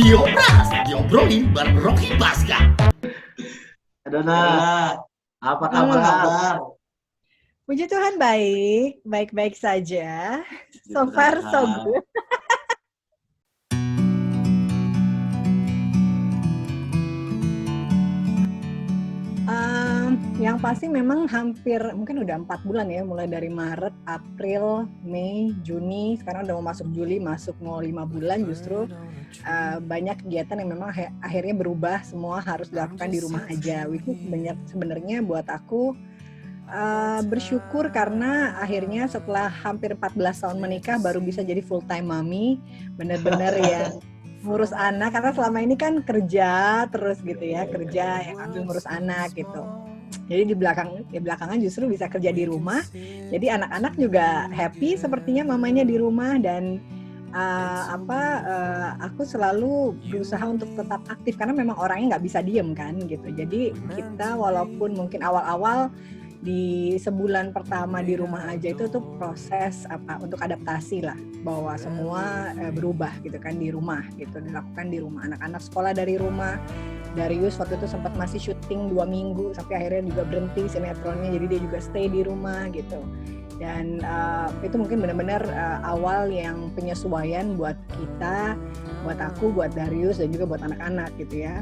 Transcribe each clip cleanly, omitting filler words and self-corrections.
Diobras, diobrolin bareng Rocky Baska. Adona, apa Halo. kabar? Puji Tuhan baik-baik saja. So far so good. Yang pasti memang hampir mungkin udah 4 bulan ya, mulai dari Maret, April, Mei, Juni, sekarang udah mau masuk Juli, masuk mau 5 bulan justru banyak kegiatan yang memang akhirnya berubah, semua harus dilakukan di rumah aja. Which is sebenarnya buat aku bersyukur karena akhirnya setelah hampir 14 tahun menikah baru bisa jadi full time mommy, bener-bener ya ngurus anak, karena selama ini kan kerja terus gitu ya, kerja yang ambil ngurus anak gitu. Jadi di belakangan justru bisa kerja di rumah. Jadi anak-anak juga happy sepertinya mamanya di rumah, dan aku selalu berusaha untuk tetap aktif karena memang orangnya nggak bisa diem kan gitu. Jadi kita walaupun mungkin awal-awal di sebulan pertama di rumah aja itu tuh proses untuk adaptasi lah, bahwa semua berubah gitu kan di rumah gitu, dilakukan di rumah. Anak-anak sekolah dari rumah. Darius waktu itu sempat masih syuting 2 minggu sampai akhirnya juga berhenti sinetronnya, jadi dia juga stay di rumah gitu. Dan itu mungkin benar-benar awal yang penyesuaian buat kita, buat aku, buat Darius, dan juga buat anak-anak gitu ya,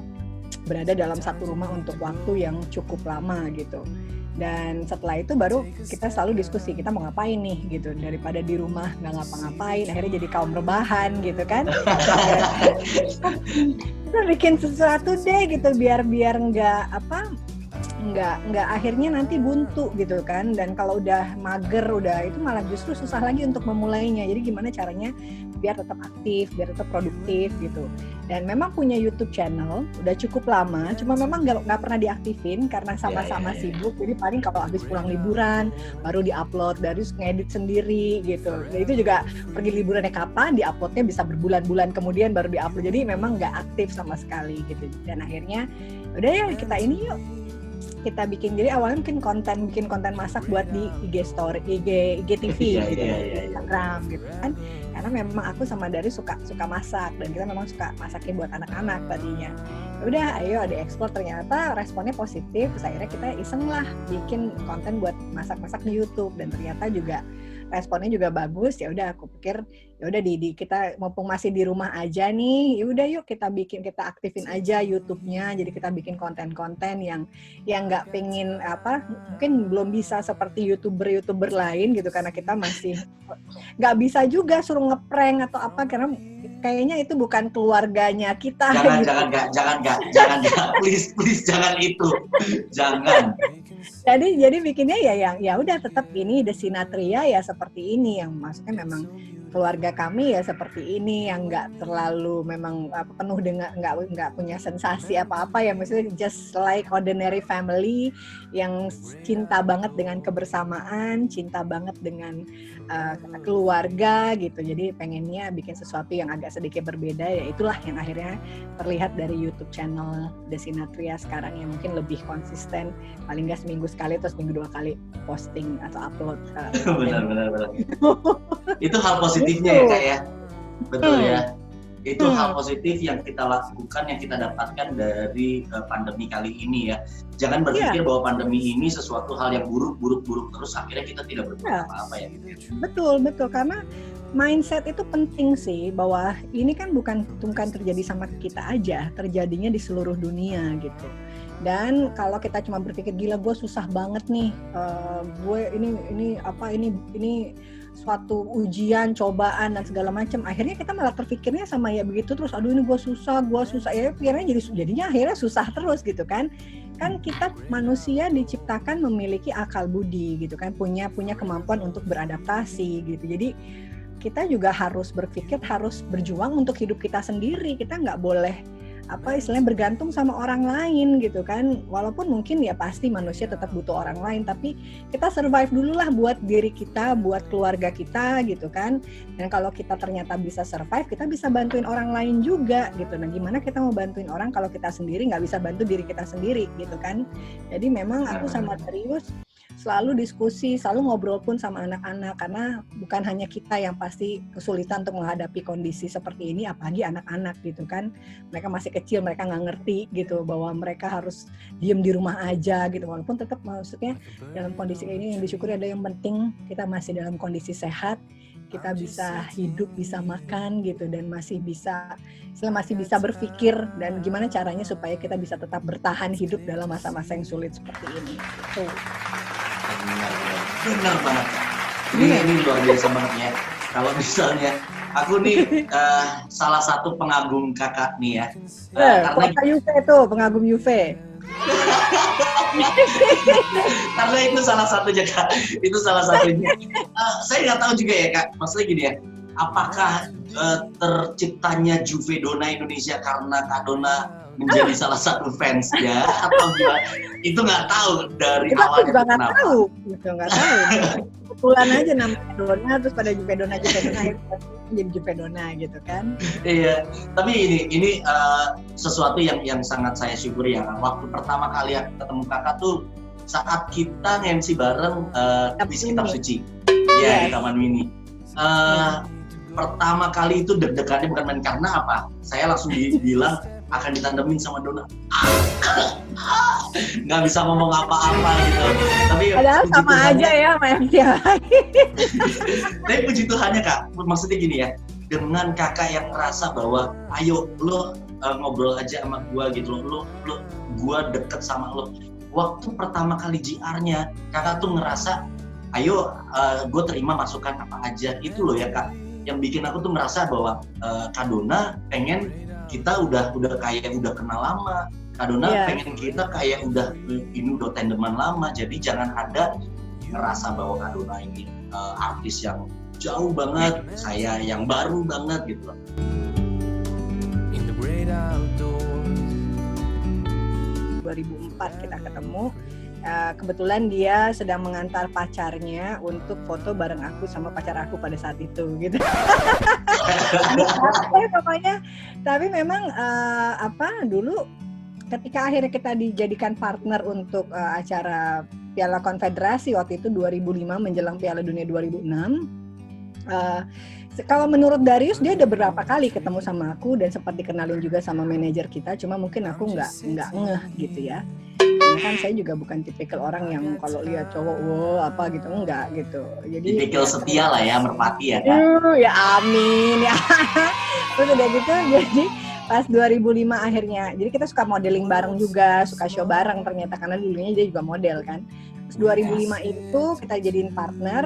berada dalam satu rumah untuk waktu yang cukup lama gitu. Dan setelah itu baru kita selalu diskusi, kita mau ngapain nih gitu, daripada di rumah nggak ngapa-ngapain, akhirnya jadi kaum rebahan gitu kan. Kita bikin sesuatu deh gitu, biar nggak akhirnya nanti buntu gitu kan. Dan kalau udah mager, udah itu malah justru susah lagi untuk memulainya. Jadi gimana caranya biar tetap aktif, biar tetap produktif gitu. Dan memang punya YouTube channel udah cukup lama, cuma memang nggak pernah diaktifin karena sama-sama sibuk. Jadi paling kalau habis pulang liburan baru diupload, dari ngedit sendiri gitu. Dan itu juga pergi liburannya kapan, diuploadnya bisa berbulan-bulan kemudian baru diupload. Jadi memang nggak aktif sama sekali gitu. Dan akhirnya udah ya kita ini yuk, kita bikin. Jadi awalnya bikin konten masak buat di IG story, IGTV gitu, Instagram gitu kan. Karena memang aku sama Dari suka masak, dan kita memang suka masaknya buat anak-anak tadinya. Udah ayo diekspor, ternyata responnya positif. Terus akhirnya kita iseng lah bikin konten buat masak-masak di YouTube, dan ternyata juga responnya juga bagus. Ya udah aku pikir ya udah di kita mumpung masih di rumah aja nih, ya udah yuk kita aktifin aja YouTube-nya. Jadi kita bikin konten-konten yang nggak pengen mungkin belum bisa seperti youtuber lain gitu, karena kita masih nggak bisa juga suruh ngeprank atau apa, karena kayaknya itu bukan keluarganya kita. Jangan, please jangan itu, jangan. Jadi bikinnya ya udah tetap ini The Sinatria ya seperti ini, yang maksudnya memang keluarga kami ya seperti ini, yang nggak terlalu memang penuh dengan nggak punya sensasi apa-apa ya, maksudnya just like ordinary family yang cinta banget dengan kebersamaan, cinta banget dengan keluarga gitu. Jadi pengennya bikin sesuatu yang agak sedikit berbeda, ya itulah yang akhirnya terlihat dari YouTube channel The Sinatria sekarang, yang mungkin lebih konsisten, paling nggak seminggu sekali atau seminggu 2 kali posting atau upload. Benar. Itu hal positifnya ya Kak ya, betul ya. Itu hal positif yang kita lakukan, yang kita dapatkan dari pandemi kali ini ya. Jangan berpikir bahwa pandemi ini sesuatu hal yang buruk terus akhirnya kita tidak berbuat apa-apa ya. Betul, karena mindset itu penting sih, bahwa ini kan bukan terjadi sama kita aja, terjadinya di seluruh dunia gitu. Dan kalau kita cuma berpikir gila gue susah banget nih, gue ini suatu ujian, cobaan dan segala macam, akhirnya kita malah terpikirnya sama ya begitu terus, aduh ini gue susah ya, pikirnya jadinya akhirnya susah terus gitu kan. Kan kita manusia diciptakan memiliki akal budi gitu kan, punya kemampuan untuk beradaptasi gitu. Jadi kita juga harus berpikir, harus berjuang untuk hidup kita sendiri. Kita nggak boleh istilahnya bergantung sama orang lain gitu kan. Walaupun mungkin ya pasti manusia tetap butuh orang lain, tapi kita survive dulu lah buat diri kita, buat keluarga kita gitu kan. Dan kalau kita ternyata bisa survive, kita bisa bantuin orang lain juga gitu. Nah gimana kita mau bantuin orang kalau kita sendiri nggak bisa bantu diri kita sendiri gitu kan. Jadi memang aku sama Darius selalu diskusi, selalu ngobrol pun sama anak-anak, karena bukan hanya kita yang pasti kesulitan untuk menghadapi kondisi seperti ini, apalagi anak-anak gitu kan. Mereka masih kecil, mereka nggak ngerti gitu bahwa mereka harus diem di rumah aja gitu, walaupun tetap maksudnya dalam kondisi ini yang disyukuri ada yang penting kita masih dalam kondisi sehat, kita bisa hidup, bisa makan gitu, dan masih bisa berpikir dan gimana caranya supaya kita bisa tetap bertahan hidup dalam masa-masa yang sulit seperti ini. Gitu. Benar banget. Ini luar biasa banget ya. Kalau misalnya aku nih salah satu pengagum kakak nih ya. Karena Juve tuh pengagum Juve. Karena itu salah satunya Kak. Itu salah satunya. Saya nggak tahu juga ya Kak. Maksudnya gini ya. Apakah terciptanya Juve Dona Indonesia karena Kak Dona menjadi salah satu fans ya atau gimana? Itu nggak tahu dari awalnya. Aku juga nggak tahu, gitu nggak tahu. Kebetulan aja namanya Dona, terus pada Juve Dona akhirnya jadi Juve Dona gitu kan. Iya, tapi ini sesuatu yang sangat saya syukuri ya. Waktu pertama kali aku ketemu kakak tuh saat kita MC bareng kuis kitab suci, ya di Taman Mini. Pertama kali itu deg-degannya bukan main, karena apa? Saya langsung bilang akan ditandemin sama Dona. Nggak bisa ngomong apa-apa gitu. Tapi padahal sama aja ya sama yang lain. Tapi puji Tuhannya Kak, maksudnya gini ya, dengan kakak yang merasa bahwa ayo lo ngobrol aja sama gua gitu, lo gua deket sama lo. Waktu pertama kali JR-nya kakak tuh ngerasa ayo gue terima masukan apa aja, itu loh ya Kak yang bikin aku tuh merasa bahwa Kak Dona pengen kita udah kayak udah kenal lama. Kak Dona pengen kita kayak udah tandeman lama. Jadi jangan ada ngerasa bahwa Kak Dona ini artis yang jauh banget, saya yang baru banget gitu loh. 2004 kita ketemu. Kebetulan dia sedang mengantar pacarnya untuk foto bareng aku sama pacar aku pada saat itu gitu. Pokoknya, tapi memang dulu ketika akhirnya kita dijadikan partner untuk acara Piala Konfederasi waktu itu 2005 menjelang Piala Dunia 2006. Kalau menurut Darius dia udah berapa kali ketemu sama aku dan sempat dikenalin juga sama manajer kita, cuma mungkin aku nggak ngeh gitu ya. Karena kan saya juga bukan tipikal orang yang kalau lihat cowok apa gitu, enggak gitu. Jadi tipikal setia lah ya, merpati ya kan. Ya amin ya. Terus udah gitu jadi pas 2005 akhirnya. Jadi kita suka modeling bareng juga, suka show bareng ternyata karena dulunya dia juga model kan. Terus 2005 itu kita jadiin partner.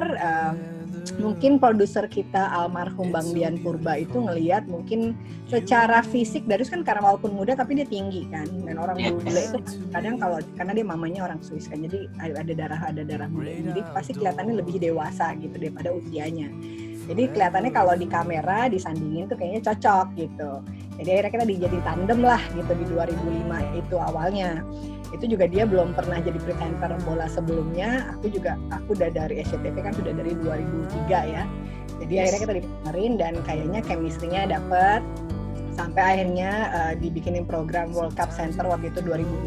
Mungkin produser kita almarhum Bang Dian Purba itu ngelihat mungkin secara fisik Darius kan karena walaupun muda tapi dia tinggi kan, dan orang bule itu kadang kalau karena dia mamanya orang Swiss kan, jadi ada darah muda, jadi pasti kelihatannya lebih dewasa gitu daripada usianya. Jadi kelihatannya kalau di kamera disandingin tuh kayaknya cocok gitu. Jadi akhirnya kita dijadi tandem lah gitu di 2005 itu awalnya. Itu juga dia belum pernah jadi presenter bola sebelumnya. Aku udah dari SCTV kan sudah dari 2003 ya. Jadi akhirnya kita dipamerin dan kayaknya chemistry-nya dapet. Sampai akhirnya dibikinin program World Cup Center waktu itu 2005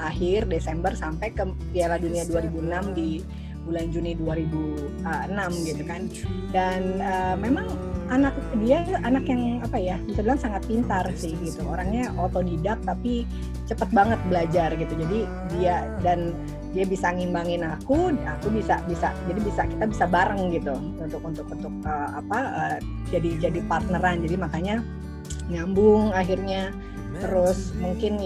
akhir Desember sampai ke Piala Dunia 2006 di bulan Juni 2006 gitu kan. Dan memang dia anak yang bisa bilang sangat pintar sih gitu. Orangnya otodidak tapi cepet banget belajar gitu. Jadi dia bisa ngimbangin aku bisa kita bisa bareng gitu untuk jadi partneran. Jadi makanya nyambung akhirnya. Terus mungkin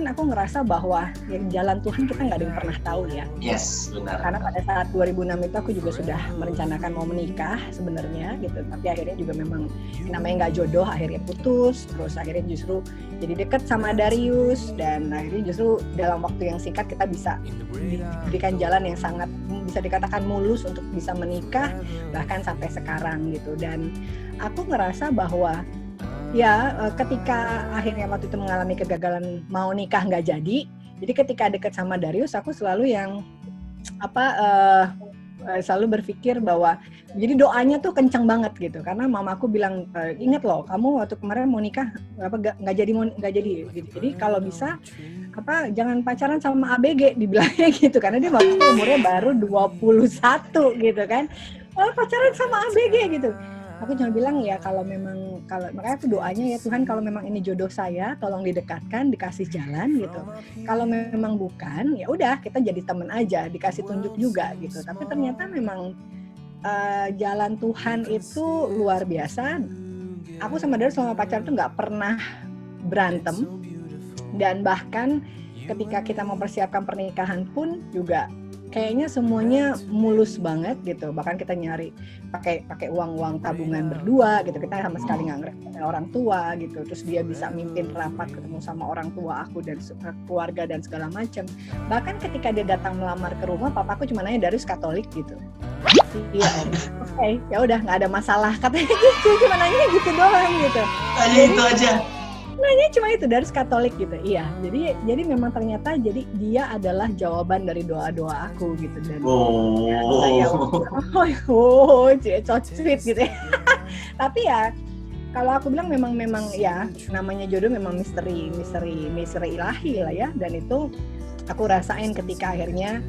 aku ngerasa bahwa jalan Tuhan kita nggak ada yang pernah tahu ya. Yes, benar. Karena pada saat 2006 itu aku juga sudah merencanakan mau menikah sebenarnya gitu. Tapi akhirnya juga memang namanya nggak jodoh, akhirnya putus. Terus akhirnya justru jadi deket sama Darius dan akhirnya justru dalam waktu yang singkat kita bisa diberikan jalan yang sangat bisa dikatakan mulus untuk bisa menikah bahkan sampai sekarang gitu. Dan aku ngerasa bahwa ketika akhirnya waktu itu mengalami kegagalan mau nikah nggak jadi ketika dekat sama Darius aku selalu yang selalu berpikir bahwa jadi doanya tuh kencang banget gitu karena mama aku bilang ingat loh kamu waktu kemarin mau nikah nggak jadi gitu. Jadi kalau bisa jangan pacaran sama ABG dibilangnya gitu karena dia waktu itu umurnya baru 21 gitu kan. Pacaran sama ABG gitu. Aku cuma bilang ya kalau makanya aku doanya ya Tuhan kalau memang ini jodoh saya tolong didekatkan, dikasih jalan gitu. Kalau memang bukan ya udah kita jadi teman aja, dikasih tunjuk juga gitu. Tapi ternyata memang jalan Tuhan itu luar biasa. Aku sama Darius selama pacaran tuh nggak pernah berantem dan bahkan ketika kita mempersiapkan pernikahan pun juga kayaknya semuanya mulus banget gitu. Bahkan kita nyari pakai uang tabungan berdua gitu. Kita sama sekali nggak ngerepotin orang tua gitu. Terus dia bisa mimpin rapat ketemu sama orang tua aku dan keluarga dan segala macam. Bahkan ketika dia datang melamar ke rumah, papaku cuma nanya Darius Katolik gitu. Iya, oke, ya udah nggak ada masalah katanya gitu. Cuma nanya gitu doang gitu. Hanya itu aja. Nanya cuma itu Darius Katolik gitu. Iya. Jadi memang ternyata jadi dia adalah jawaban dari doa-doa aku gitu dan so sweet gitu ya. Tapi ya kalau aku bilang memang ya namanya jodoh memang misteri ilahi lah ya, dan itu aku rasain ketika akhirnya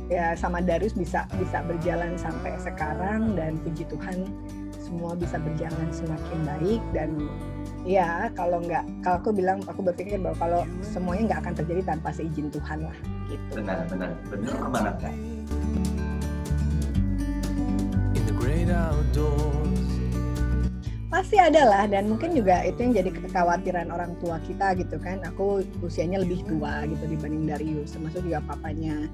ya sama Darius bisa berjalan sampai sekarang, dan puji Tuhan semua bisa berjalan semakin baik. Dan ya kalau aku berpikir bahwa kalau semuanya nggak akan terjadi tanpa seizin Tuhan lah gitu. Benar banget Kak. In the great outdoors. Pasti ada lah, dan mungkin juga itu yang jadi kekhawatiran orang tua kita gitu kan. Aku usianya lebih tua gitu dibanding Darius, termasuk juga papanya.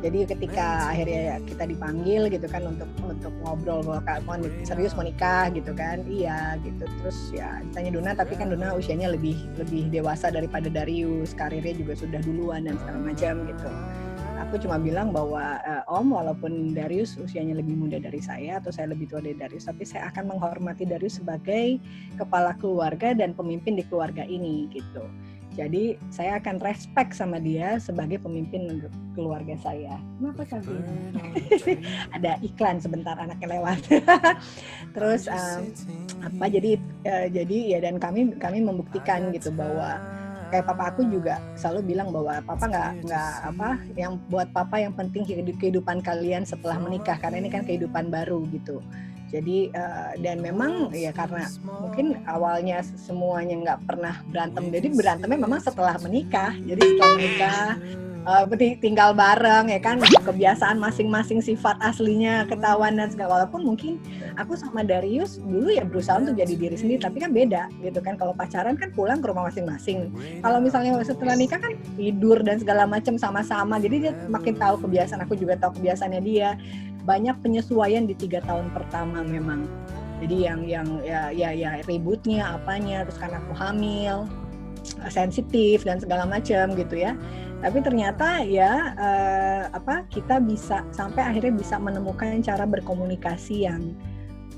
Jadi ketika akhirnya kita dipanggil gitu kan untuk ngobrol bahwa mau serius mau nikah gitu kan, iya gitu. Terus ya ditanya Duna, tapi kan Duna usianya lebih dewasa daripada Darius, karirnya juga sudah duluan dan segala macam gitu. Aku cuma bilang bahwa Om, walaupun Darius usianya lebih muda dari saya atau saya lebih tua dari Darius, tapi saya akan menghormati Darius sebagai kepala keluarga dan pemimpin di keluarga ini gitu. Jadi saya akan respect sama dia sebagai pemimpin keluarga saya. Kenapa Sabi? Ada iklan sebentar, anaknya lewat. Terus jadi ya, dan kami membuktikan gitu bahwa kayak papa aku juga selalu bilang bahwa papa nggak yang buat papa yang penting kehidupan kalian setelah menikah, karena ini kan kehidupan baru gitu. Jadi dan memang ya karena mungkin awalnya semuanya nggak pernah berantem, jadi berantemnya memang setelah menikah. Jadi setelah menikah tinggal bareng ya kan, kebiasaan masing-masing, sifat aslinya ketahuan dan segala. Walaupun mungkin aku sama Darius dulu ya berusaha untuk jadi diri sendiri, tapi kan beda gitu kan. Kalau pacaran kan pulang ke rumah masing-masing. Kalau misalnya setelah nikah kan tidur dan segala macam sama-sama. Jadi dia makin tahu kebiasaan, aku juga tahu kebiasaannya dia. Banyak penyesuaian di 3 tahun pertama memang. Jadi yang ya ributnya apanya, terus karena aku hamil, sensitif dan segala macam gitu ya. Tapi ternyata ya kita bisa sampai akhirnya bisa menemukan cara berkomunikasi yang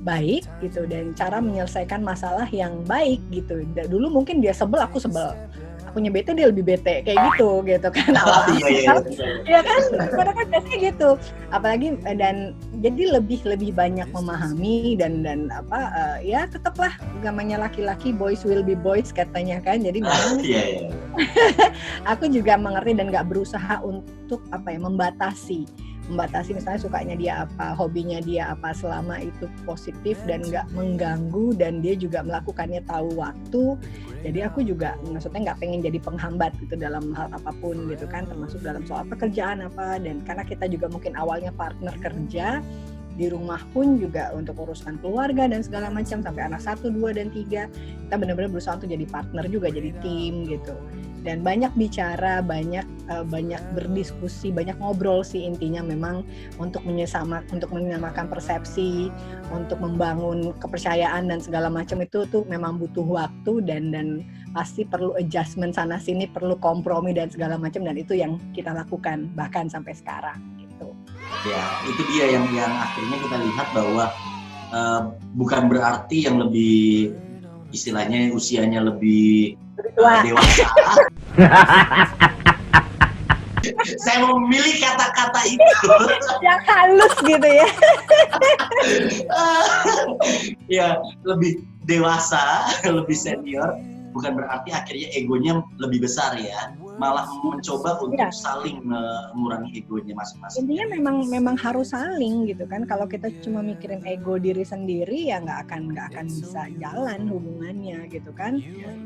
baik gitu, dan cara menyelesaikan masalah yang baik gitu. Dulu mungkin dia sebel, aku sebel. Akunya bete, dia lebih bete, kayak gitu kan. Iya kan, karena kan biasanya gitu. Apalagi dan jadi lebih banyak memahami dan ya tetaplah namanya laki-laki, boys will be boys katanya kan. Jadi memang aku juga mengerti dan nggak berusaha untuk membatasi misalnya sukanya dia apa, hobinya dia apa, selama itu positif dan nggak mengganggu dan dia juga melakukannya tahu waktu. Jadi aku juga maksudnya nggak pengen jadi penghambat gitu dalam hal apapun gitu kan, termasuk dalam soal pekerjaan apa. Dan karena kita juga mungkin awalnya partner kerja di rumah pun juga untuk urusan keluarga dan segala macam sampai anak 1, 2, dan 3 kita benar-benar berusaha untuk jadi partner juga, jadi tim gitu. Dan banyak bicara, banyak berdiskusi, banyak ngobrol sih intinya, memang untuk menyamakan persepsi, untuk membangun kepercayaan dan segala macam itu tuh memang butuh waktu dan pasti perlu adjustment sana sini, perlu kompromi dan segala macam, dan itu yang kita lakukan bahkan sampai sekarang gitu. Ya, itu dia yang akhirnya kita lihat bahwa bukan berarti yang lebih istilahnya usianya lebih dewasa. Saya mau memilih kata-kata itu yang halus gitu ya. Ya, lebih dewasa, lebih senior, bukan berarti akhirnya egonya lebih besar ya, malah mencoba untuk Iya. saling mengurangi egonya masing-masing. Intinya memang harus saling gitu kan. Kalau kita cuma mikirin ego diri sendiri ya nggak akan bisa jalan hubungannya gitu kan.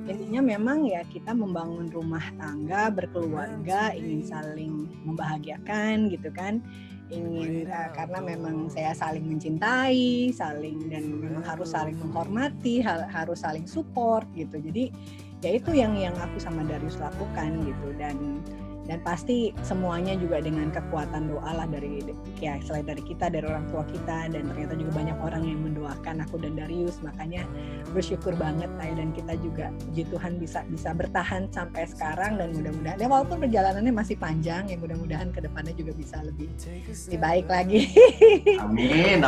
Intinya memang ya kita membangun rumah tangga, berkeluarga, ingin saling membahagiakan gitu kan. Ingin karena memang saya saling mencintai, saling dan memang harus saling menghormati, harus saling support gitu. Jadi ya itu yang aku sama Darius lakukan gitu, dan pasti semuanya juga dengan kekuatan doa lah dari ya selain dari kita, dari orang tua kita, dan ternyata juga banyak orang yang mendoakan aku dan Darius. Makanya bersyukur banget saya dan kita juga puji Tuhan bisa bertahan sampai sekarang, dan mudah-mudahan ya walaupun perjalanannya masih panjang ya mudah-mudahan kedepannya juga bisa lebih baik lagi. Amin.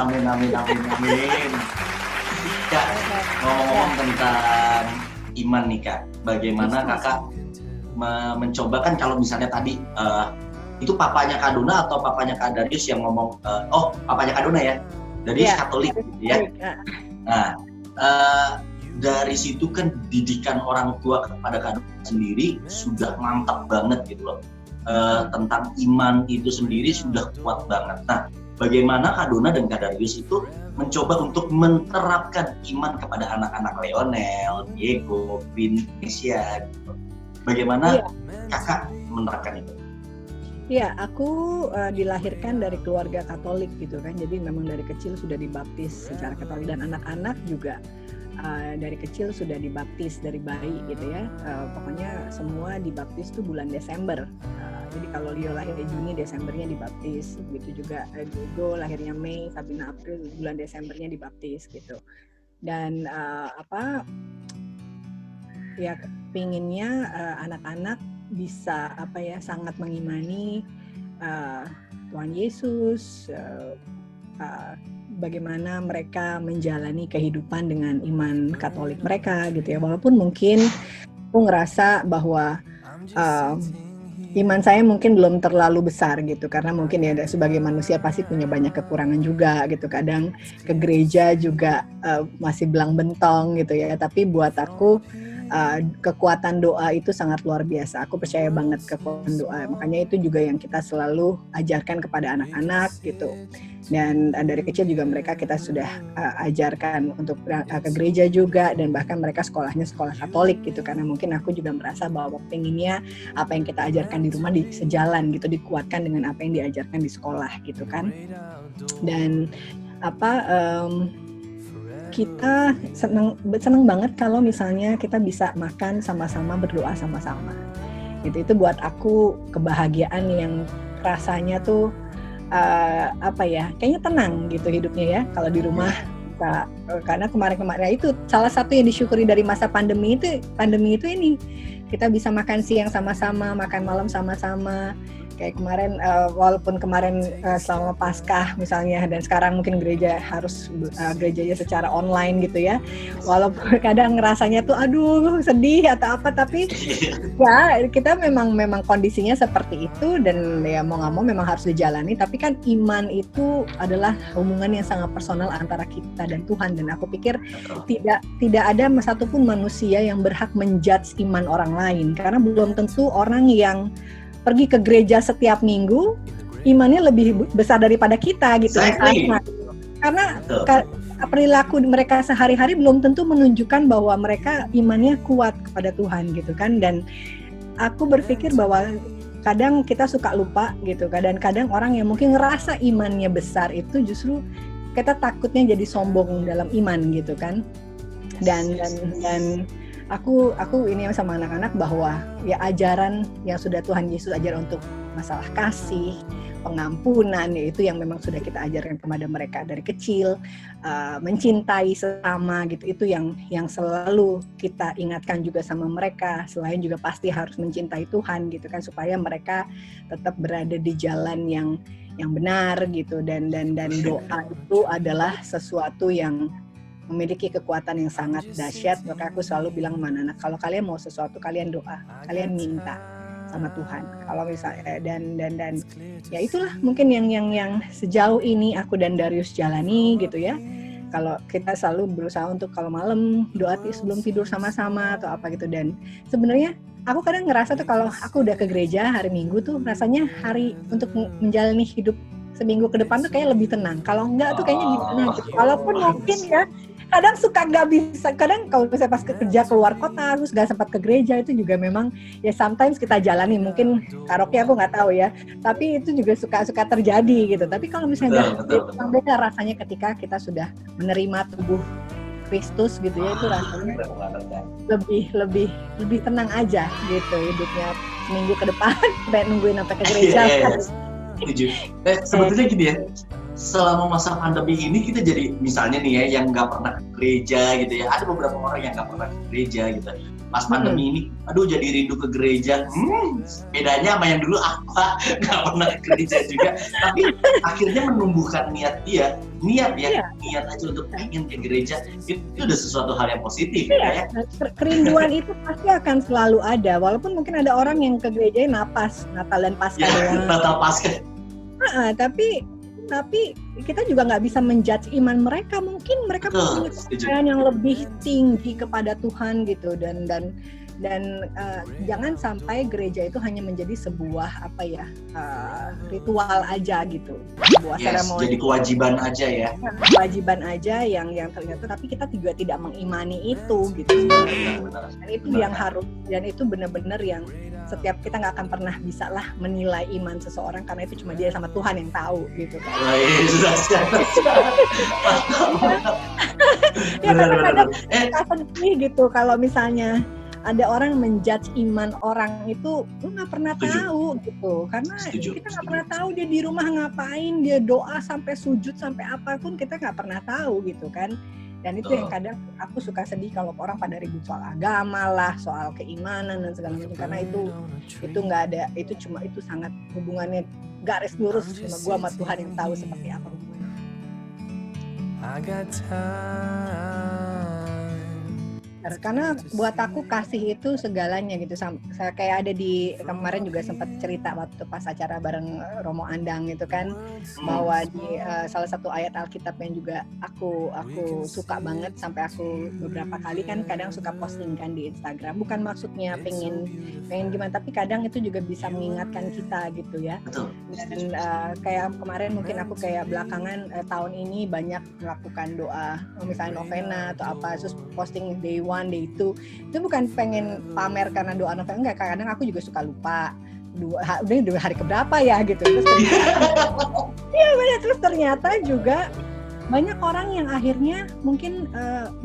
Kak, ngomong-ngomong tentang iman nih Kak, bagaimana Kakak mencoba, kan kalau misalnya tadi itu papanya Kak Duna atau papanya Kak Darius yang ngomong, papanya Kak Duna ya, Darius Katolik gitu ya. Nah, dari situ kan didikan orang tua kepada Kak Duna sendiri sudah mantap banget gitu loh, tentang iman itu sendiri sudah kuat banget. Nah, bagaimana Kak Duna dan Kak Darius itu mencoba untuk menerapkan iman kepada anak-anak Leonel, Diego, Vinicius gitu. Bagaimana Kakak menerapkan itu? Iya, aku dilahirkan dari keluarga Katolik gitu kan, jadi memang dari kecil sudah dibaptis secara Katolik, dan anak-anak juga dari kecil sudah dibaptis dari bayi gitu ya. Pokoknya semua dibaptis tuh bulan Desember. Jadi kalau Leo lahir di Juni, Desembernya dibaptis. Begitu juga Diego lahirnya Mei, Sabina April, bulan Desembernya dibaptis gitu. Dan ya pinginnya anak-anak bisa sangat mengimani Tuhan Yesus, bagaimana mereka menjalani kehidupan dengan iman Katolik mereka gitu ya. Walaupun mungkin aku ngerasa bahwa iman saya mungkin belum terlalu besar gitu, karena mungkin ya sebagai manusia pasti punya banyak kekurangan juga gitu. Kadang ke gereja juga masih belang bentong gitu ya. Tapi buat aku kekuatan doa itu sangat luar biasa. Aku percaya banget kekuatan doa. Makanya itu juga yang kita selalu ajarkan kepada anak-anak gitu. Dan dari kecil juga mereka kita sudah ajarkan untuk ke gereja juga, dan bahkan mereka sekolahnya sekolah Katolik gitu, karena mungkin aku juga merasa bahwa pengennya apa yang kita ajarkan di rumah sejalan gitu, dikuatkan dengan apa yang diajarkan di sekolah gitu kan. Dan kita seneng banget kalau misalnya kita bisa makan sama-sama, berdoa sama-sama gitu. Itu buat aku kebahagiaan yang rasanya tuh kayaknya tenang gitu hidupnya ya kalau di rumah. Karena kemarin itu salah satu yang disyukuri dari masa pandemi itu ini, kita bisa makan siang sama-sama, makan malam sama-sama. Kayak kemarin, walaupun kemarin selama Paskah misalnya, dan sekarang mungkin gereja harus gerejanya secara online gitu ya, walaupun kadang ngerasanya tuh aduh sedih atau apa, tapi ya kita memang kondisinya seperti itu, dan ya mau nggak mau memang harus dijalani. Tapi kan iman itu adalah hubungan yang sangat personal antara kita dan Tuhan, dan aku pikir tidak ada satupun manusia yang berhak menjudge iman orang lain, karena belum tentu orang yang pergi ke gereja setiap minggu imannya lebih besar daripada kita gitu. Exactly. Karena perilaku mereka sehari-hari belum tentu menunjukkan bahwa mereka imannya kuat kepada Tuhan gitu kan. Dan aku berpikir bahwa kadang kita suka lupa gitu, kadang orang yang mungkin ngerasa imannya besar itu justru kita takutnya jadi sombong dalam iman gitu kan. Dan aku ini sama anak-anak bahwa ya ajaran yang sudah Tuhan Yesus ajar untuk masalah kasih, pengampunan, yaitu yang memang sudah kita ajarkan kepada mereka dari kecil, mencintai sesama gitu, itu yang selalu kita ingatkan juga sama mereka. Selain juga pasti harus mencintai Tuhan gitu kan, supaya mereka tetap berada di jalan yang benar gitu, dan doa itu adalah sesuatu yang memiliki kekuatan yang sangat dahsyat. Maka aku selalu bilang sama anak, kalau kalian mau sesuatu kalian doa, kalian minta sama Tuhan. Kalau misalnya dan ya itulah mungkin yang sejauh ini aku dan Darius jalani gitu ya. kalau kita selalu berusaha untuk kalau malam doa sebelum tidur sama-sama atau apa gitu. Dan sebenarnya aku kadang ngerasa tuh kalau aku udah ke gereja hari Minggu tuh rasanya hari untuk menjalani hidup seminggu ke depan tuh kayak lebih tenang. Kalau enggak tuh kayaknya gimana gitu. Walaupun mungkin ya kadang suka nggak bisa, kadang kalau misalnya pas kerja keluar kota terus nggak sempat ke gereja, itu juga memang ya sometimes kita jalani, mungkin karaoke aku nggak tahu ya, tapi itu juga suka terjadi gitu. Tapi kalau misalnya Betul. beda rasanya ketika kita sudah menerima tubuh Kristus gitu ya, itu rasanya lebih tenang aja gitu hidupnya seminggu ke depan sampai nungguin sampai ke gereja. Setuju. Sebetulnya gini ya, selama masa pandemi ini kita jadi misalnya nih ya yang nggak pernah ke gereja gitu ya, ada beberapa orang yang nggak pernah ke gereja gitu. Pas pandemi ini, aduh jadi rindu ke gereja. Bedanya sama yang dulu apa nggak pernah ke gereja juga, tapi akhirnya menumbuhkan niat aja untuk ingin ke gereja, itu udah sesuatu hal yang positif ya. Kerinduan itu pasti akan selalu ada, walaupun mungkin ada orang yang ke gereja Natal dan Paskah doang. Natal Paskah. Tapi kita juga nggak bisa menjudge iman mereka. Mungkin mereka punya kepercayaan yang lebih tinggi kepada Tuhan gitu, dan jangan sampai gereja itu hanya menjadi sebuah ritual aja gitu, sebuah seremoni. Jadi kewajiban aja ya. Kewajiban aja yang ternyata tapi kita juga tidak mengimani itu gitu. Dan itu yang harus, dan itu benar-benar yang setiap kita nggak akan pernah bisa lah menilai iman seseorang, karena itu cuma dia sama Tuhan yang tahu gitu kan. Ya kadang-kadang kita sedih gitu kalau misalnya ada orang menjudge iman orang itu, lu nggak pernah tahu gitu, karena kita nggak pernah tahu dia di rumah ngapain, dia doa sampai sujud sampai apapun kita nggak pernah tahu gitu kan. Dan itu yang kadang aku suka sedih kalau orang pada ribut soal agama lah, soal keimanan dan segala macam, karena itu nggak ada, itu sangat hubungannya garis lurus sama gua sama Tuhan yang tahu seperti apa hubungannya. I got time. Karena buat aku kasih itu segalanya gitu. Saya kayak ada di kemarin juga sempat cerita waktu pas acara bareng Romo Andang gitu kan, bahwa di salah satu ayat Alkitab yang juga aku suka banget, sampai aku beberapa kali kan kadang suka posting kan di Instagram. Bukan maksudnya pengen gimana, tapi kadang itu juga bisa mengingatkan kita gitu ya. Dan kayak kemarin mungkin aku kayak belakangan tahun ini banyak melakukan doa, misalnya novena atau apa, terus posting day 1, day 2, itu bukan pengen pamer karena doa novena, enggak, kadang aku juga suka lupa udah hari keberapa ya gitu. Terus ternyata juga banyak orang yang akhirnya mungkin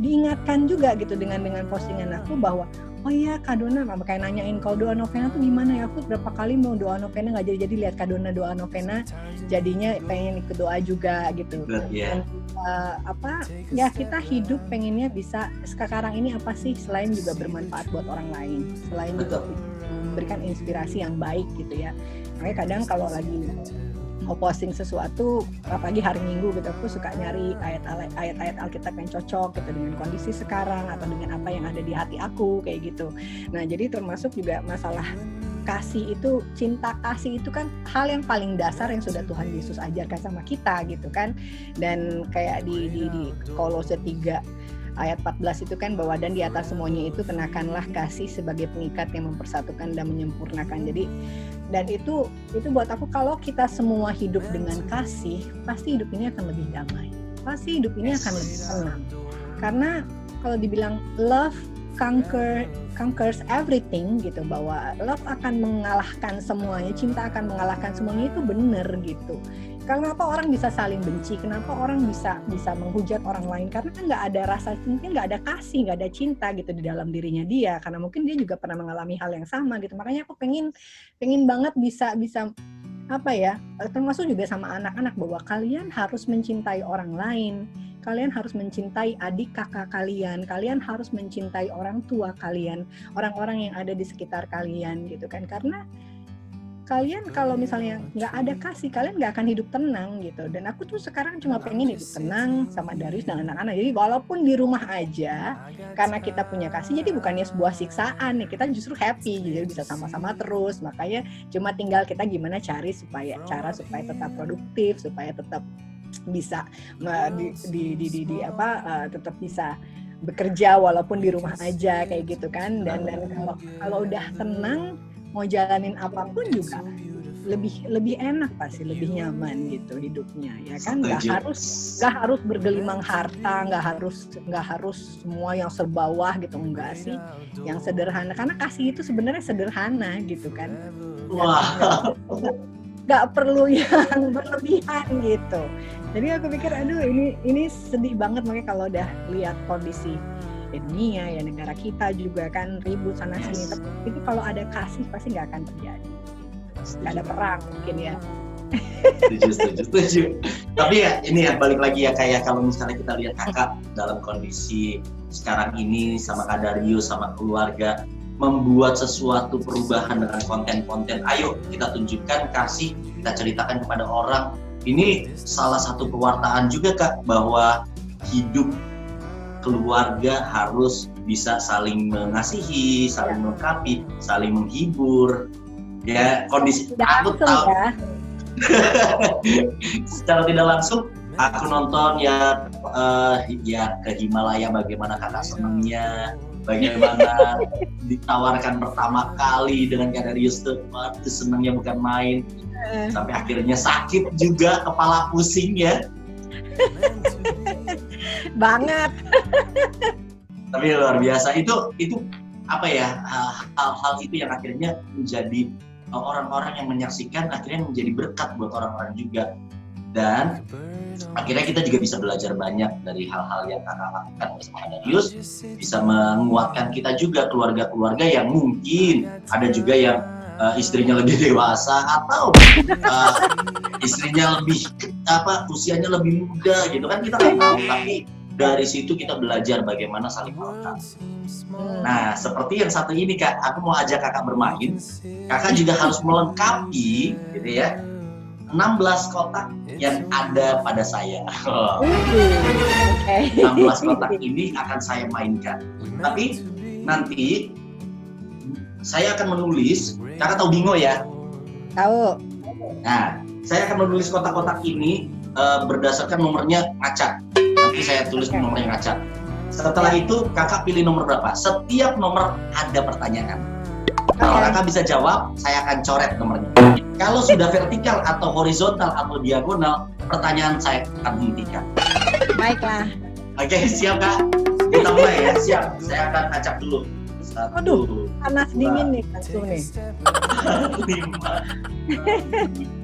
diingatkan juga gitu dengan postingan aku, bahwa oh iya Kak Dona, kayak nanyain kalau doa novena tuh gimana ya, aku berapa kali mau doa novena nggak jadi lihat Kak Dona doa novena, jadinya pengen ikut doa juga gitu. Dan kita hidup pengennya bisa sekarang ini apa sih selain juga bermanfaat buat orang lain, selain juga memberikan inspirasi yang baik gitu ya. Makanya kadang kalau lagi mau posting sesuatu, apalagi hari Minggu gitu, aku suka nyari ayat-ayat Alkitab yang cocok gitu dengan kondisi sekarang atau dengan apa yang ada di hati aku kayak gitu. Nah, jadi termasuk juga masalah kasih itu, cinta kasih itu kan hal yang paling dasar yang sudah Tuhan Yesus ajarkan sama kita gitu kan. Dan kayak di Kolose 3 ayat 14 itu kan, bahwa dan di atas semuanya itu kenakanlah kasih sebagai pengikat yang mempersatukan dan menyempurnakan. Jadi dan itu buat aku, kalau kita semua hidup dengan kasih, pasti hidup ini akan lebih damai, pasti hidup ini akan lebih tenang. Karena kalau dibilang love conquers everything gitu, bahwa love akan mengalahkan semuanya, cinta akan mengalahkan semuanya, itu benar gitu. Kenapa orang bisa saling benci? Kenapa orang bisa menghujat orang lain? Karena kan nggak ada rasa, mungkin nggak ada kasih, nggak ada cinta gitu di dalam dirinya dia. Karena mungkin dia juga pernah mengalami hal yang sama gitu. Makanya aku pengen banget bisa apa ya, termasuk juga sama anak-anak, bahwa kalian harus mencintai orang lain. Kalian harus mencintai adik kakak kalian. Kalian harus mencintai orang tua kalian, orang-orang yang ada di sekitar kalian gitu kan. Karena kalian kalau misalnya nggak ada kasih, kalian nggak akan hidup tenang gitu. Dan aku tuh sekarang cuma pengen hidup tenang sama Darius dan anak-anak. Jadi walaupun di rumah aja, karena kita punya kasih, jadi bukannya sebuah siksaan nih, kita justru happy, jadi bisa sama-sama terus. Makanya cuma tinggal kita gimana cara supaya tetap produktif, supaya tetap bisa tetap bisa bekerja walaupun di rumah aja kayak gitu kan, dan kalau udah tenang mau jalanin apapun juga lebih enak pasti, lebih nyaman gitu hidupnya ya kan. Nggak harus bergelimang harta, nggak harus semua yang serbawah gitu, enggak sih, yang sederhana, karena kasih itu sebenarnya sederhana gitu kan. Wah. Nggak perlu yang berlebihan gitu. Jadi aku pikir aduh ini sedih banget, makanya kalau udah lihat kondisi dunia ya, negara kita juga kan ribut sana sini, tapi itu kalau ada kasih pasti nggak akan terjadi. Nggak ada perang mungkin ya. Setuju. Tapi ya ini ya balik lagi ya, kayak kalau misalnya kita lihat kakak dalam kondisi sekarang ini sama Kak Darius sama keluarga membuat sesuatu perubahan dengan konten-konten, ayo kita tunjukkan, kasih, kita ceritakan kepada orang. Ini salah satu pewartaan juga Kak, bahwa hidup keluarga harus bisa saling mengasihi, saling melengkapi, saling menghibur. Ya, kondisi aku tahu ya. Secara tidak langsung aku nonton ya ke Himalaya, bagaimana kakak senangnya, bagaimana ditawarkan pertama kali dengan Kak Darius tuh, waktu senangnya bukan main, sampai akhirnya sakit juga, kepala pusing ya. Banget. Tapi luar biasa, itu apa ya, hal-hal itu yang akhirnya menjadi orang-orang yang menyaksikan akhirnya menjadi berkat buat orang-orang juga, dan akhirnya kita juga bisa belajar banyak dari hal-hal yang kakak lakukan bersama Darius, bisa menguatkan kita juga, keluarga-keluarga yang mungkin ada juga yang istrinya lebih dewasa atau istrinya lebih usianya lebih muda gitu kan, kita nggak tahu, tapi dari situ kita belajar bagaimana saling melengkapi. Nah, seperti yang satu ini Kak, aku mau ajak kakak bermain. Kakak juga harus melengkapi gitu ya, 16 kotak yang ada pada saya. 16 kotak ini akan saya mainkan. Tapi nanti saya akan menulis, kakak tahu bingo ya? Tahu. Nah, saya akan menulis kotak-kotak ini berdasarkan nomornya ngacak. Nanti saya tulis nomornya ngacak. Setelah itu kakak pilih nomor berapa. Setiap nomor ada pertanyaan. Kalau kakak bisa jawab, saya akan coret nomornya. Kalau sudah vertikal atau horizontal atau diagonal, pertanyaan saya akan hentikan. Baiklah. Oke, siap Kak? Kita mulai ya, siap. Saya akan acak dulu. 1, aduh, panas dingin nih langsung nih. 5,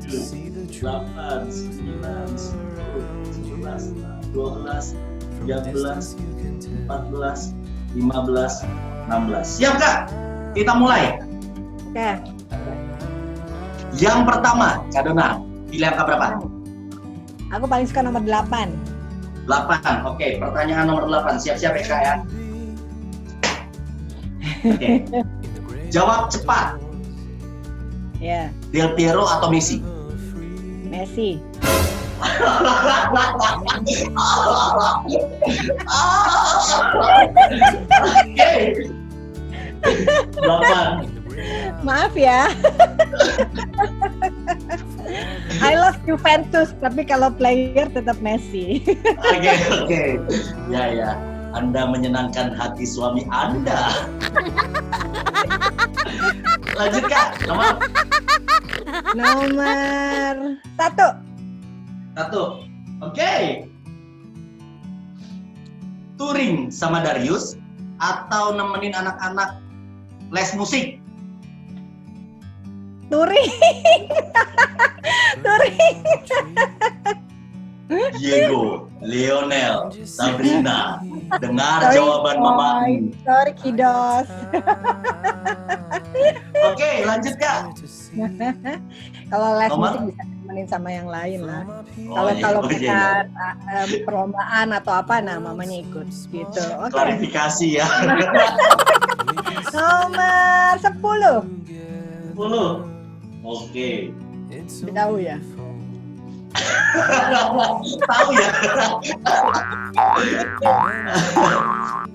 7, 8, 9, 10, 11, 12, 13, 14, 15, 16. Siap Kak? Kita mulai. Oke. Yang pertama, Kak Dona, pilih angka berapa? Aku paling suka nomor 8. 8, oke. Pertanyaan nomor 8, siap-siap ya Kak ya? Oke. Jawab cepat. Ya. Del Piero atau Messi? Messi. Oke. 8. Maaf ya. I love Juventus, tapi kalau player tetap Messi. Oke. Ya. Anda menyenangkan hati suami Anda. Lanjut Kak, nomor 1. 1. Oke. Touring sama Darius atau nemenin anak-anak les musik? Touring. Diego, Lionel, Sabrina, dengar jawaban mamamu. Sorry Kidos. Oke, lanjut Kak. Kalau les Nomor? musik bisa temenin sama yang lain lah. Oh, Kalau iya. kita perlombaan atau apa, nah mamanya ikut gitu. Oke. Klarifikasi ya. Nomor 10. 10. Oke. Tahu ya. Tahu ya.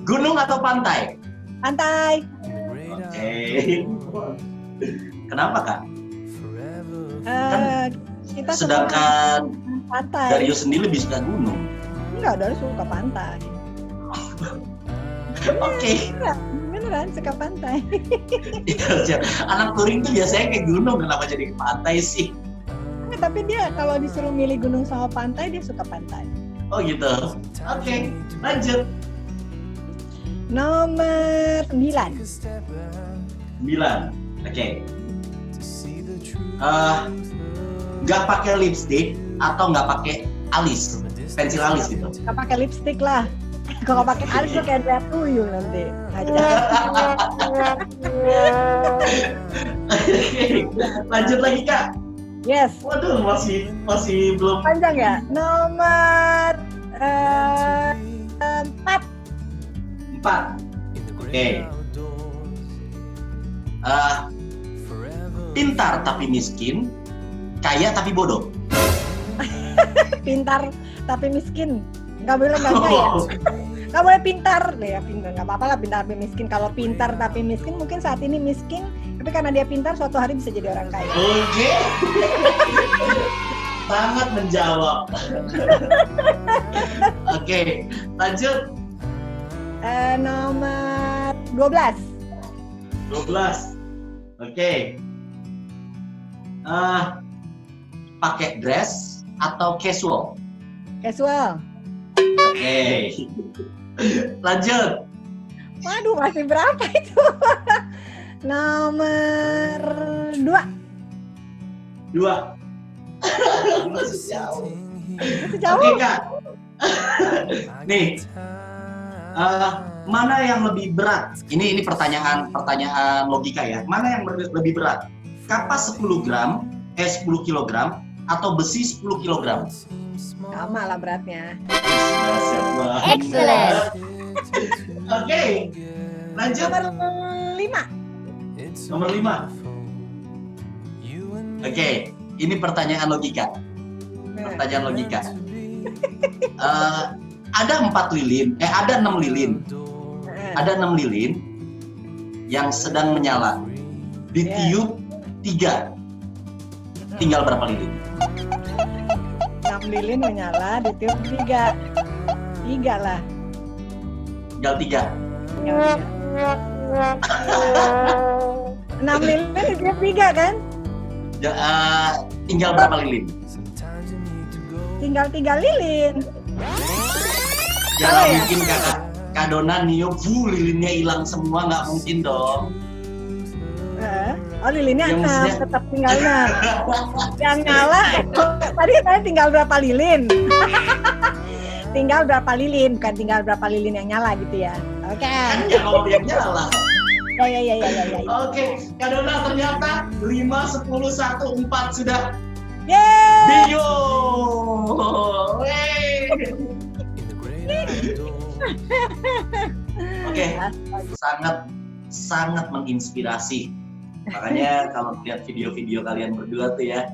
Gunung atau pantai? Pantai. Oke. Kenapa Kak? Kita Sedangkan Pantai. Darius sendiri lebih suka gunung. Enggak, Darius suka pantai. Oke. Beneran suka pantai. Iya, anak touring tuh biasanya ke gunung, kenapa jadi ke pantai sih? Tapi dia kalau disuruh milih gunung sama pantai, dia suka pantai. Oh gitu. Oke, lanjut. Nomor 9. 9. Oke. Nggak pakai lipstick atau nggak pakai alis, pensil alis gitu. Nggak pakai lipstick lah. Kalau pakai alis tuh kayak Drea Tuyul nanti. Lanjut lagi Kak. Yes. Waduh, masih belum. Panjang ya. Nomor 4. 4. Oke. Pintar tapi miskin, kaya tapi bodoh. Pintar tapi miskin. Nggak boleh nggak ya. Nggak boleh pintar deh ya, pintar nggak apa-apa lah pintar tapi miskin. Kalau pintar tapi miskin mungkin saat ini miskin, tapi karena dia pintar suatu hari bisa jadi orang kaya. Oke. Sangat menjawab. Oke, lanjut. Nomor 12. 12. Oke. Pakai dress atau casual? Casual. Oke. Lanjut. Waduh, masih berapa itu? Nomor 2. 2. Masih jauh. Masih jauh. Oke Kak. Nih, mana yang lebih berat? Ini pertanyaan logika ya. Mana yang lebih berat? Kapas 10 kilogram atau besi 10 kilogram? Sama lah beratnya. Excellent. Oke, lanjut. Nomor 5. Oke, ini pertanyaan logika. Ada 6 lilin. Ada 6 lilin yang sedang menyala. Ditiup 3. Tinggal berapa lilin? 6 lilin menyala, ditiup 3. 3 lah. Tinggal 3. 6 lilin ditiup 3 kan? Tinggal berapa lilin? Tinggal 3 lilin. Jangan ya? bikin Kak Dona niup, lilinnya hilang semua, nggak mungkin dong. Oh lilinnya Ya, 6, maksudnya- tetap tinggal 6. Yang nyala, tadi katanya tinggal berapa lilin? Tinggal berapa lilin, bukan tinggal berapa lilin yang nyala gitu ya. Oke. Kan nggak ngomong yang nyala. Ya. Oke, Kak Dona ternyata 5, 10, 1, 4 sudah. Yeay! Bingo. Oke, sangat menginspirasi. Makanya kalau lihat video-video kalian berdua tuh ya,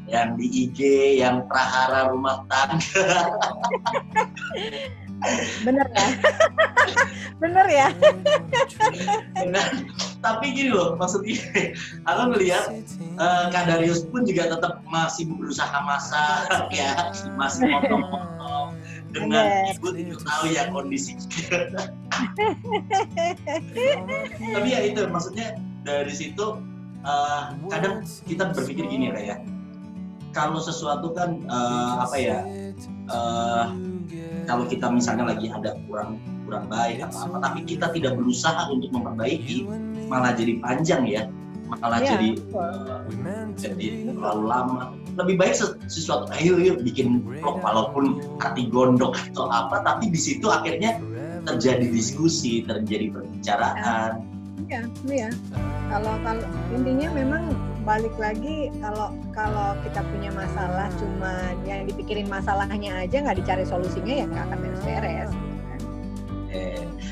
yang di IG, yang prahara rumah tangga. Bener ya? Bener ya? Nah, tapi gini loh, maksudnya aku melihat Kak Darius pun juga tetap masih berusaha masak ya, masih motong-motong dengan ibu tahu ya kondisi. Tapi ya itu maksudnya dari situ kadang kita berpikir gini ya, kalau sesuatu kan kalau kita misalnya lagi ada kurang baik atau apa, tapi kita tidak berusaha untuk memperbaiki, malah jadi panjang ya, malah jadi terlalu lama. Lebih baik sesuatu ayo bikin vlog walaupun arti gondok atau apa, tapi di situ akhirnya terjadi diskusi, terjadi perbicaraan. Iya. Kalau intinya memang balik lagi, kalau kita punya masalah cuma yang dipikirin masalahnya aja, nggak dicari solusinya ya nggak akan beres-beres.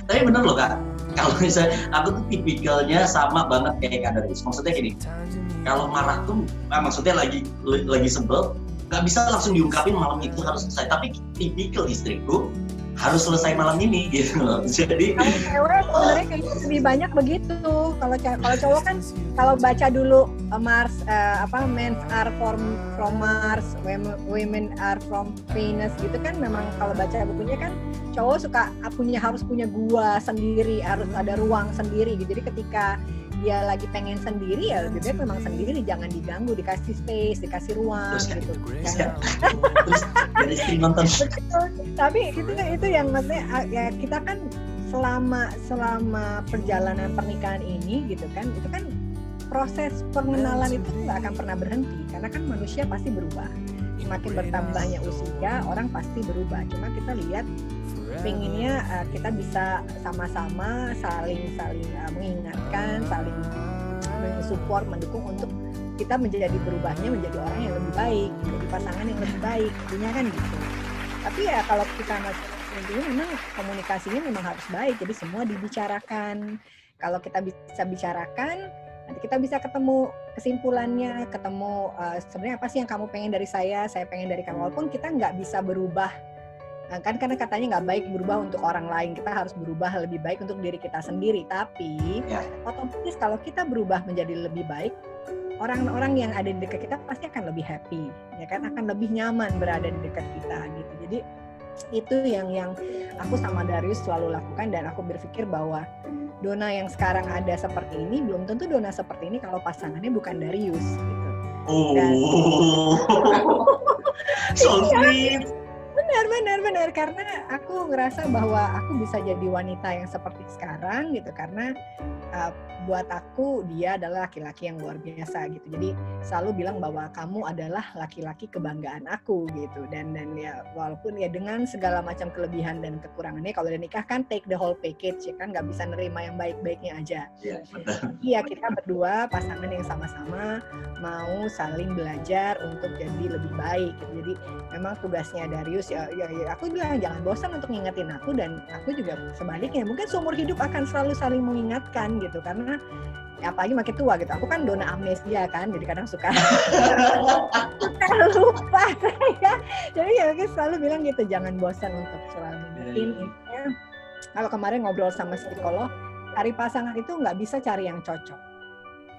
Tapi bener loh Kak, kalau misalnya aku tuh tipikalnya sama banget kayak Kak Darius. Maksudnya gini, kalau marah tuh, maksudnya lagi sebel, nggak bisa langsung diungkapin malam itu harus selesai. Tapi tipikal istriku harus selesai malam ini gitu loh. Jadi kalau cewek sebenarnya kayaknya lebih banyak begitu. Kalau cowok kan kalau baca dulu Mars Men are from Mars, women are from Venus gitu kan, memang kalau baca bukunya kan cowok suka harus punya gua sendiri, harus ada ruang sendiri gitu. Jadi ketika dia lagi pengen sendiri ya lebih baik memang sendiri, jangan diganggu, dikasih space, dikasih ruang terus gitu. terus dari istri nonton. Tapi itu yang maksudnya ya kita kan selama perjalanan pernikahan ini gitu kan, itu kan proses pengenalan itu nggak akan pernah berhenti karena kan manusia pasti berubah. Semakin bertambahnya usia orang pasti berubah. Cuma kita lihat pengennya kita bisa sama-sama saling mengingatkan, saling support, mendukung untuk kita berubahnya menjadi orang yang lebih baik, menjadi pasangan yang lebih baik, intinya kan gitu. Tapi ya kalau kita masih intinya memang komunikasinya memang harus baik, jadi semua dibicarakan. Kalau kita bisa bicarakan, nanti kita bisa ketemu kesimpulannya, ketemu sebenarnya apa sih yang kamu pengen dari saya pengen dari kamu, walaupun kita nggak bisa berubah. Kan karena katanya nggak baik berubah untuk orang lain, kita harus berubah lebih baik untuk diri kita sendiri. Tapi otomatis kalau kita berubah menjadi lebih baik, orang-orang yang ada di dekat kita pasti akan lebih happy, ya kan, akan lebih nyaman berada di dekat kita gitu. Jadi itu yang aku sama Darius selalu lakukan, dan aku berpikir bahwa Donna yang sekarang ada seperti ini belum tentu Donna seperti ini kalau pasangannya bukan Darius gitu. So sweet. Benar, karena aku ngerasa bahwa aku bisa jadi wanita yang seperti sekarang gitu karena buat aku dia adalah laki-laki yang luar biasa gitu. Jadi selalu bilang bahwa kamu adalah laki-laki kebanggaan aku gitu, dan ya walaupun ya dengan segala macam kelebihan dan kekurangannya, kalau udah nikah kan take the whole package ya kan, nggak bisa nerima yang baik-baiknya aja. Iya, kita berdua pasangan yang sama-sama mau saling belajar untuk jadi lebih baik gitu. Jadi memang tugasnya Darius ya aku bilang jangan bosan untuk ngingetin aku, dan aku juga sebaliknya mungkin seumur hidup akan selalu saling mengingatkan gitu, karena ya apalagi makin tua gitu, aku kan Donna amnesia kan, jadi kadang suka lupa ya. Jadi ya aku selalu bilang gitu, jangan bosan untuk selalu mengingetin. Kalau kemarin ngobrol sama psikolog, cari pasangan itu nggak bisa cari yang cocok,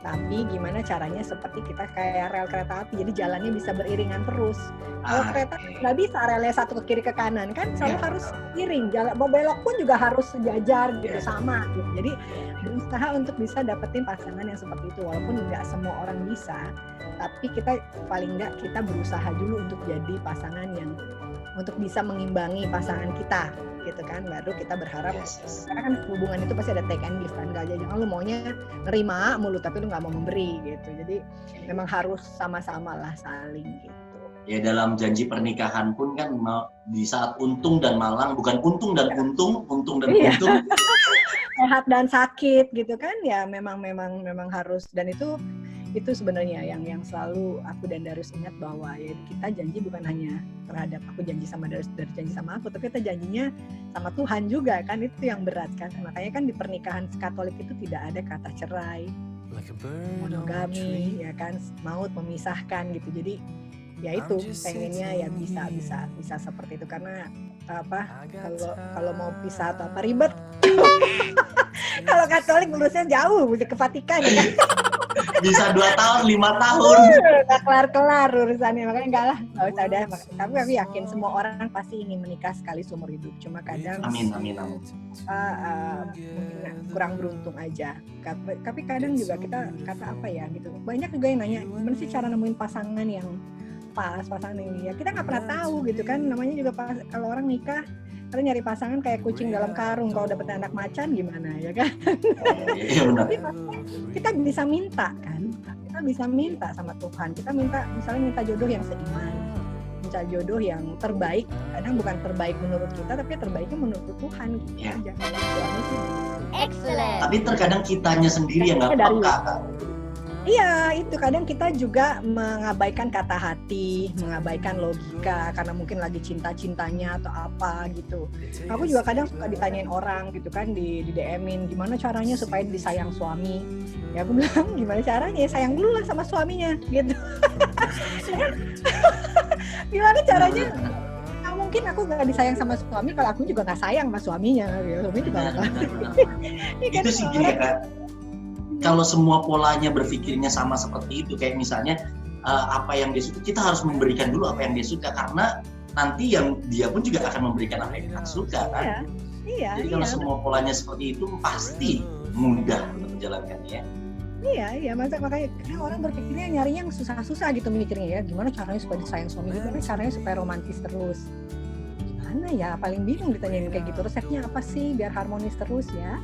tapi gimana caranya seperti kita kayak rel kereta api, jadi jalannya bisa beriringan terus. Kalau kereta nggak bisa relnya satu ke kiri ke kanan kan, selalu harus iring, jalan mau belok pun juga harus sejajar gitu, sama gitu. Jadi berusaha untuk bisa dapetin pasangan yang seperti itu, walaupun nggak semua orang bisa, tapi kita paling nggak kita berusaha dulu untuk jadi pasangan yang untuk bisa mengimbangi pasangan kita gitu kan, baru kita berharap karena kan hubungan itu pasti ada take and give kan, nggak aja jangan lu maunya nerima mulu tapi lu nggak mau memberi gitu. Jadi memang harus sama-sama lah saling gitu. Ya dalam janji pernikahan pun kan di saat untung dan malang, bukan untung dan untung dan untung. Sehat dan sakit gitu kan, ya memang harus, dan itu sebenarnya yang selalu aku dan Darius ingat bahwa ya kita janji bukan hanya terhadap aku janji sama Darius janji sama aku, tapi kita janjinya sama Tuhan juga kan, itu yang berat kan. Makanya kan di pernikahan Katolik itu tidak ada kata cerai, monogami ya kan, maut memisahkan gitu. Jadi ya itu pengennya ya bisa seperti itu, karena kalau mau pisah atau apa ribet. Kalau Katolik urusnya jauh, bisa ke Vatikan ya kan. Bisa 2 tahun, 5 tahun. Nggak kelar-kelar urusannya, makanya enggak lah, nggak usah deh. Tapi aku yakin semua orang pasti ingin menikah sekali seumur hidup. Cuma kadang Amin. mungkin kurang beruntung aja. Tapi kadang juga kita kata apa ya gitu. Banyak juga yang nanya, gimana sih cara nemuin pasangan yang pas, pasangan ini? Ya kita nggak pernah tahu gitu kan. Namanya juga kalau orang nikah, karena nyari pasangan kayak kucing dalam karung, kalau dapet anak macan gimana ya kan? Iya benar. Tapi kita bisa minta kan, kita bisa minta sama Tuhan, kita misalnya minta jodoh yang seiman, minta jodoh yang terbaik, kadang bukan terbaik menurut kita, tapi terbaiknya menurut Tuhan gitu aja. Excellent. Tapi terkadang kitanya sendiri yang nggak peka kan. Iya, itu kadang kita juga mengabaikan kata hati, mengabaikan logika karena mungkin lagi cinta-cintanya atau apa gitu. Aku juga kadang suka ditanyain orang gitu kan, di DM-in gimana caranya supaya disayang suami. Ya aku bilang gimana caranya, ya sayang dulu lah sama suaminya gitu. Gimana caranya? Nggak mungkin aku nggak disayang sama suami kalau aku juga nggak sayang sama suaminya gitu. Suami juga nggak. Itu sih gini ya Kak, kalau semua polanya berpikirnya sama seperti itu, kayak misalnya apa yang dia suka, kita harus memberikan dulu apa yang dia suka, karena nanti yang dia pun juga akan memberikan apa yang kita suka kan. Iya. Jadi kalau semua polanya seperti itu pasti mudah untuk menjalankannya. Iya, makanya orang berpikirnya nyari yang susah-susah gitu mikirnya ya. Gimana caranya supaya disayang suami? Gimana caranya supaya romantis terus? Gimana ya? Paling bingung ditanyain kayak gitu. Resepnya apa sih biar harmonis terus ya?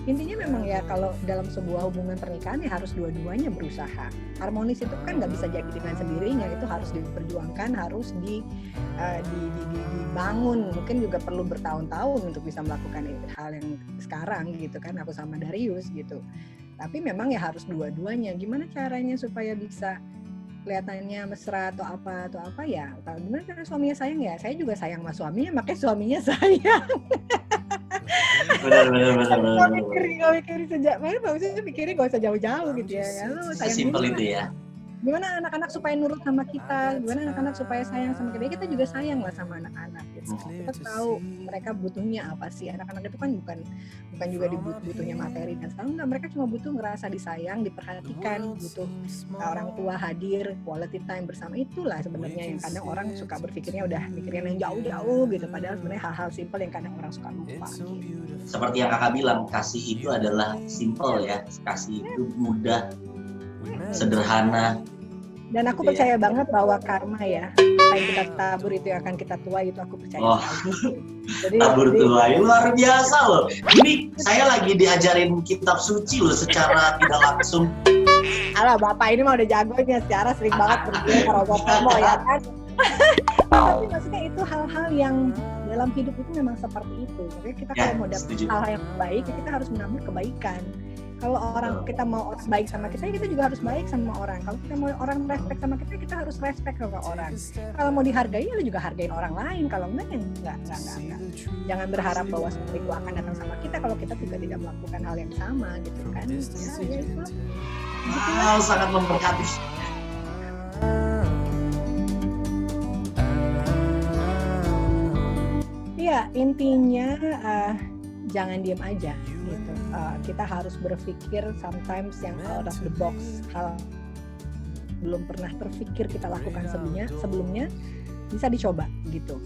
Intinya memang ya kalau dalam sebuah hubungan pernikahan ya harus dua-duanya berusaha. Harmonis itu kan nggak bisa jadi dengan sendirinya, itu harus diperjuangkan, harus dibangun. Mungkin juga perlu bertahun-tahun untuk bisa melakukan hal yang sekarang gitu kan, aku sama Darius gitu. Tapi memang ya harus dua-duanya. Gimana caranya supaya bisa kelihatannya mesra atau apa ya? Gimana cara suaminya sayang ya? Saya juga sayang sama suaminya, makanya suaminya sayang. Benar. Gak mikirin sejak mana, maksudnya pikirin gak usah jauh-jauh gitu ya. Lu sayang Sesimpel itu ya. Gimana anak-anak supaya nurut sama kita, gimana anak-anak supaya sayang sama kita. Kita juga sayang lah sama anak-anak gitu. Kita tahu mereka butuhnya apa sih. Anak-anak itu kan bukan juga butuhnya materi dan segala, enggak, mereka cuma butuh ngerasa disayang, diperhatikan, butuh orang tua hadir, quality time bersama. Itulah sebenarnya yang kadang orang suka berpikirnya udah mikirin yang jauh-jauh gitu, padahal sebenarnya hal-hal simpel yang kadang orang suka lupa gitu. Seperti yang Kakak bilang, kasih itu adalah simple ya, kasih itu mudah, sederhana. Dan aku percaya banget bahwa karma ya, apa yang kita tabur itu yang akan kita tuai, itu aku percaya. Jadi tabur tuai luar biasa loh. Ini saya lagi diajarin kitab suci loh secara tidak langsung. Alah bapak ini mah udah jagonya, secara sering banget berjuang promo ya kan. Tapi maksudnya itu hal-hal yang dalam hidup itu memang seperti itu. Jadi kita kalau mau dapat hal yang baik, kita harus menambah kebaikan. Kalau kita mau orang baik sama kita, kita juga harus baik sama orang. Kalau kita mau orang respect sama kita, kita harus respect sama orang. Kalau mau dihargai, lu juga hargain orang lain. Kalau enggak, enggak. Jangan berharap bahwa seperti itu akan datang sama kita kalau kita juga tidak melakukan hal yang sama gitu kan. Ya itu. Wow, sangat memberkati. Iya, intinya jangan diam aja gitu. Kita harus berpikir sometimes yang out of the box, hal belum pernah terpikir kita lakukan sebelumnya bisa dicoba gitu.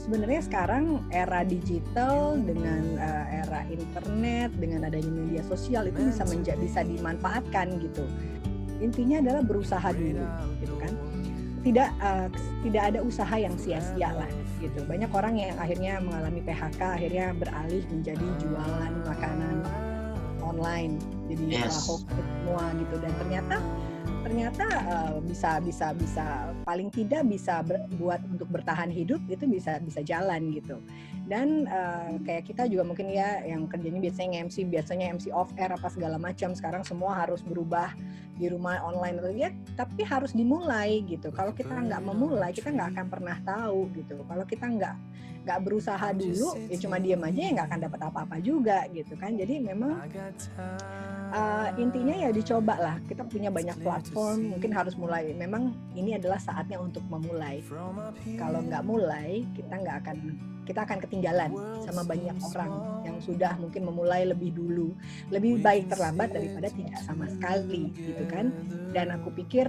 Sebenarnya sekarang era digital dengan era internet, dengan adanya media sosial itu bisa dimanfaatkan gitu. Intinya adalah berusaha dulu gitu kan. Tidak ada usaha yang sia-sia lah gitu. Banyak orang yang akhirnya mengalami PHK, akhirnya beralih menjadi jualan makanan online, jadi hoax semua gitu. Dan ternyata bisa paling tidak bisa buat untuk bertahan hidup itu bisa jalan gitu. Dan kayak kita juga mungkin ya yang kerjanya biasanya MC off air apa segala macam, sekarang semua harus berubah di rumah online atau ya, tapi harus dimulai gitu. Kalau kita nggak memulai, kita nggak akan pernah tahu gitu. Kalau kita nggak berusaha dulu, ya cuma diam aja ya nggak akan dapat apa-apa juga gitu kan. Jadi memang intinya ya dicoba lah. Kita punya banyak platform, mungkin harus mulai. Memang ini adalah saatnya untuk memulai. Kalau nggak mulai, kita akan ketinggalan sama banyak orang yang sudah mungkin memulai lebih dulu. Lebih baik terlambat daripada tidak sama sekali gitu kan. Dan aku pikir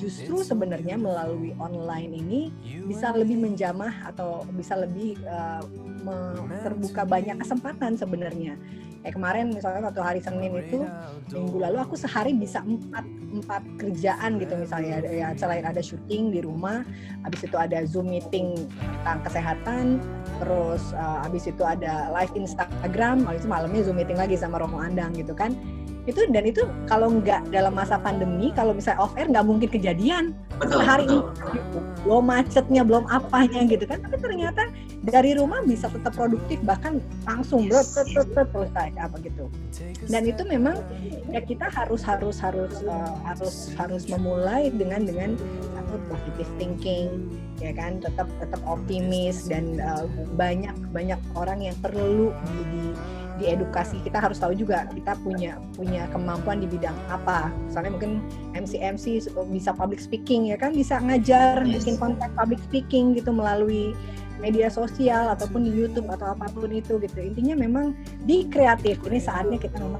justru sebenarnya melalui online ini bisa lebih menjamah atau bisa lebih terbuka banyak kesempatan sebenarnya. Kemarin misalnya waktu hari Senin itu minggu lalu aku sehari bisa 4 kerjaan gitu misalnya ya, selain ada syuting di rumah, habis itu ada Zoom meeting tentang kesehatan, terus habis itu ada live Instagram, habis itu malamnya Zoom meeting lagi sama Romo Andang gitu kan. Itu kalau nggak dalam masa pandemi, kalau misalnya off air nggak mungkin kejadian. Hari ini belum macetnya, belum apanya gitu kan. Tapi ternyata dari rumah bisa tetap produktif, bahkan langsung selesai apa gitu. Dan itu memang ya kita harus memulai dengan satu positive thinking, ya kan, tetap optimis dan banyak orang yang perlu di edukasi kita harus tahu juga kita punya kemampuan di bidang apa. Misalnya mungkin MC bisa public speaking ya kan, bisa ngajar bikin konten public speaking gitu melalui media sosial ataupun di YouTube atau apapun itu gitu. Intinya memang di kreatif ini saatnya kita memang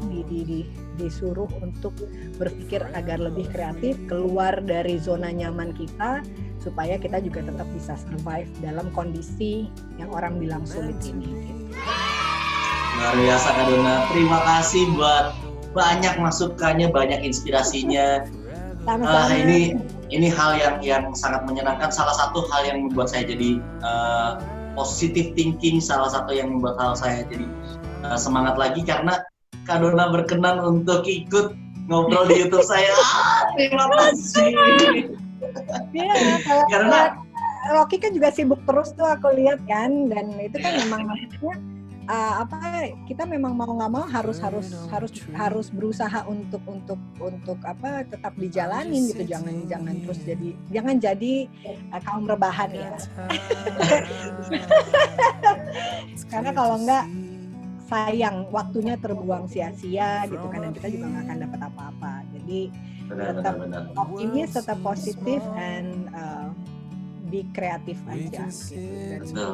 disuruh untuk berpikir agar lebih kreatif, keluar dari zona nyaman kita supaya kita juga tetap bisa survive dalam kondisi yang orang bilang sulit ini gitu. Luar biasa Kak Dona, terima kasih buat banyak masukannya, banyak inspirasinya. Sama-sama. Ini hal yang sangat menyenangkan. Salah satu hal yang membuat saya jadi positive thinking, salah satu yang membuat hal saya jadi semangat lagi karena Kak Dona berkenan untuk ikut ngobrol di YouTube saya. Terima kasih. Iya, Karena Rocky kan juga sibuk terus tuh aku lihat kan, dan itu kan memang maksudnya kita memang mau nggak mau harus berusaha untuk tetap dijalanin gitu, jangan jadi kaum rebahan ya. Karena kalau enggak sayang, waktunya terbuang sia-sia gitu kan, dan kita juga nggak akan dapat apa-apa. Jadi tetap optimis, tetap positif, and be kreatif aja gitu.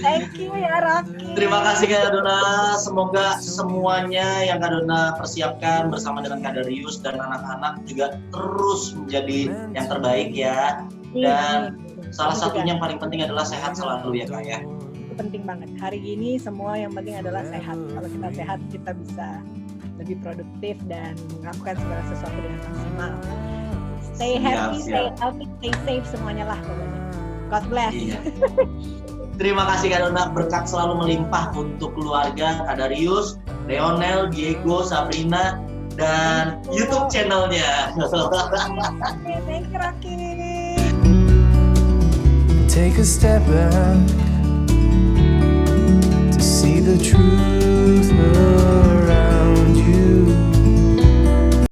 Thank you ya Rocky. terima kasih Kak Dona. Semoga semuanya yang Kak Dona persiapkan bersama dengan Kak Darius dan anak-anak juga terus menjadi yang terbaik ya. Dan salah satunya yang paling penting adalah sehat selalu ya Kak ya. Itu penting banget. Hari ini semua yang penting adalah sehat. Kalau kita sehat, kita bisa lebih produktif dan melakukan segala sesuatu dengan maksimal. Stay happy, stay healthy, stay safe semuanya lah pokoknya. God bless. Iya. Terima kasih Kak Dona, berkat selalu melimpah untuk keluarga Kak Darius, Leonel, Diego, Sabrina, dan YouTube channelnya. Thank you Rocky. Take a step back to see the truth of